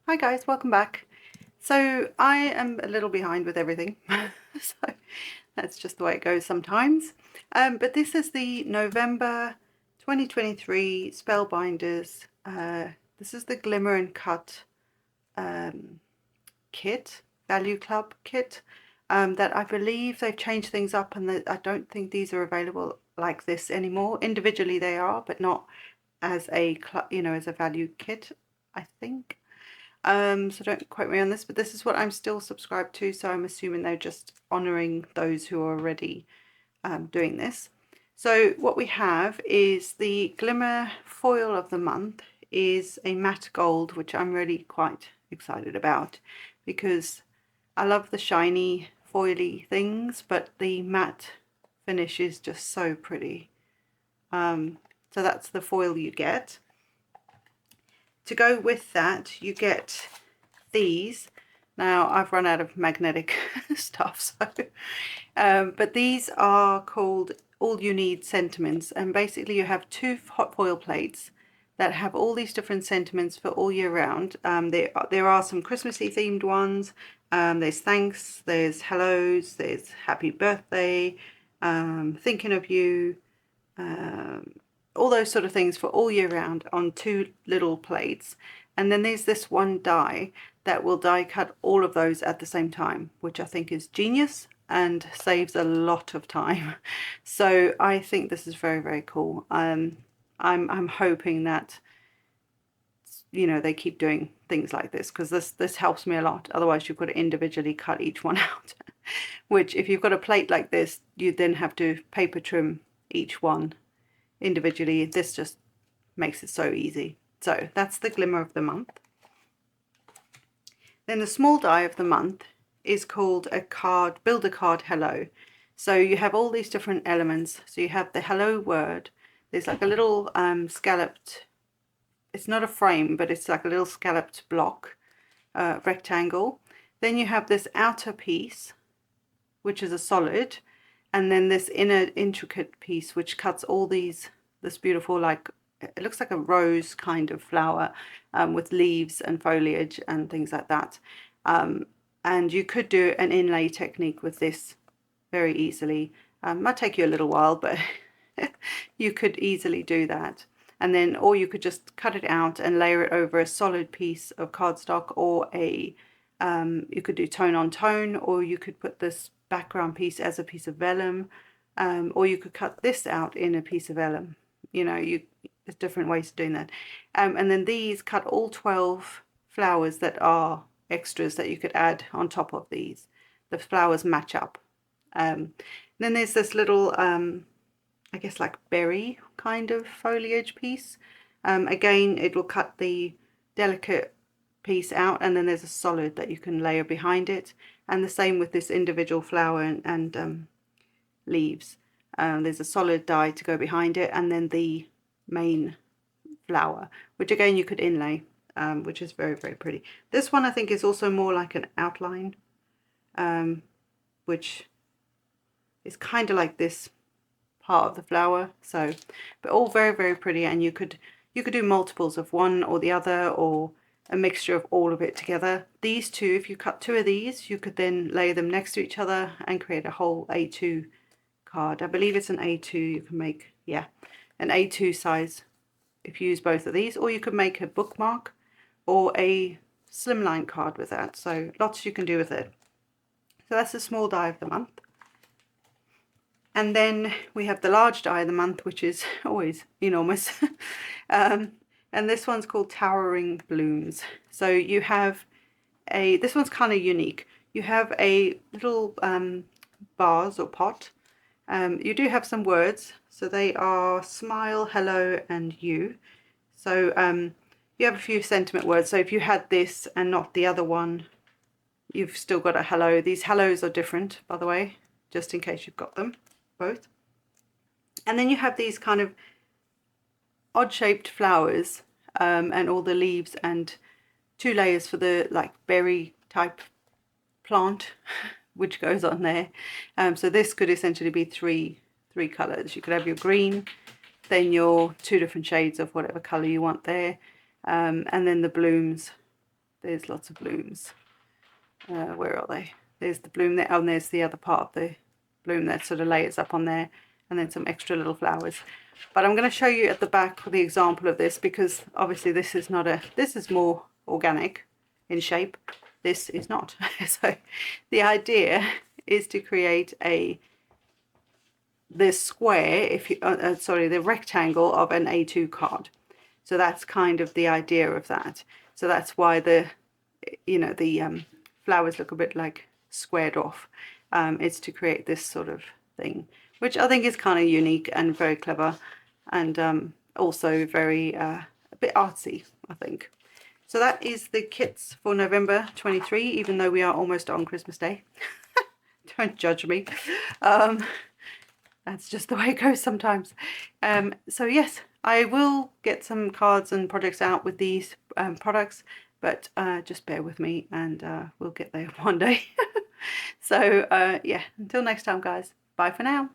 Hi guys, welcome back. So I am a little behind with everything, so that's just the way it goes sometimes. But this is the November 2023 Spellbinders. This is the Glimmer and Cut kit, Value Club kit, that I believe they've changed things up, and I don't think these are available like this anymore. Individually they are, but not as a as a value kit, I think. So don't quote me on this, but this is what I'm still subscribed to, so I'm assuming they're just honouring those who are already doing this. So what we have is the Glimmer foil of the month is a matte gold, which I'm really quite excited about because I love the shiny foily things, but the matte finish is just so pretty. So that's the foil you get. To go with that, you get these. Now I've run out of magnetic stuff, so but these are called All You Need sentiments, and basically you have two hot foil plates that have all these different sentiments for all year round. There are some Christmassy themed ones. There's thanks, there's hellos, there's happy birthday, thinking of you, all those sort of things for all year round on two little plates. And then there's this one die that will die cut all of those at the same time, which I think is genius and saves a lot of time. So I think this is very, very cool. I'm hoping that they keep doing things like this, because this helps me a lot. Otherwise you've got to individually cut each one out, which if you've got a plate like this, you then have to paper trim each one individually. This just makes it so easy. So that's the Glimmer of the month. Then the small die of the month is called a card, build a card hello. So you have all these different elements. So you have the hello word. There's like a little scalloped, it's not a frame, but it's like a little scalloped block, rectangle. Then you have this outer piece, which is a solid, and then this inner intricate piece which cuts all this beautiful, like, it looks like a rose kind of flower, with leaves and foliage and things like that. And you could do an inlay technique with this very easily. Might take you a little while, but you could easily do that. And then, or you could just cut it out and layer it over a solid piece of cardstock, or you could do tone on tone, or you could put this background piece as a piece of vellum, or you could cut this out in a piece of vellum. There's different ways of doing that. And then these cut all 12 flowers that are extras that you could add on top of these. The flowers match up. Then there's this little, I guess like berry kind of foliage piece. Again, it will cut the delicate piece out, and then there's a solid that you can layer behind it. And the same with this individual flower and leaves. There's a solid die to go behind it, and then the main flower, which again you could inlay, which is very, very pretty. This one I think is also more like an outline, which is kind of like this part of the flower. So, but all very, very pretty, and you could do multiples of one or the other, or a mixture of all of it together. These two, if you cut two of these, you could then lay them next to each other and create a whole A2 card. I believe it's an A2 you can make, yeah, an A2 size if you use both of these, or you could make a bookmark or a slimline card with that. So lots you can do with it. So that's the small die of the month. And then we have the large die of the month, which is always enormous. And this one's called Towering Blooms. So you have this one's kind of unique. You have a little vase or pot. You do have some words. So they are smile, hello, and you. So you have a few sentiment words. So if you had this and not the other one, you've still got a hello. These hellos are different, by the way, just in case you've got them both. And then you have these kind of odd shaped flowers, and all the leaves, and two layers for the like berry type plant which goes on there. So this could essentially be three colors. You could have your green, then your two different shades of whatever color you want there, and then the blooms there's lots of blooms. Where are they? There's the bloom there, and there's the other part of the bloom that sort of layers up on there, and then some extra little flowers. But I'm going to show you at the back the example of this, because obviously this is not this is more organic in shape. This is not. So the idea is to create this square, if you sorry, the rectangle of an A2 card. So that's kind of the idea of that. So that's why the flowers look a bit like squared off. It's to create this sort of thing, which I think is kind of unique and very clever, and also very a bit artsy, I think. So that is the kits for November 23, even though we are almost on Christmas Day. Don't judge me. That's just the way it goes sometimes. So yes, I will get some cards and projects out with these products, but just bear with me, and we'll get there one day. So yeah, until next time, guys. Bye for now.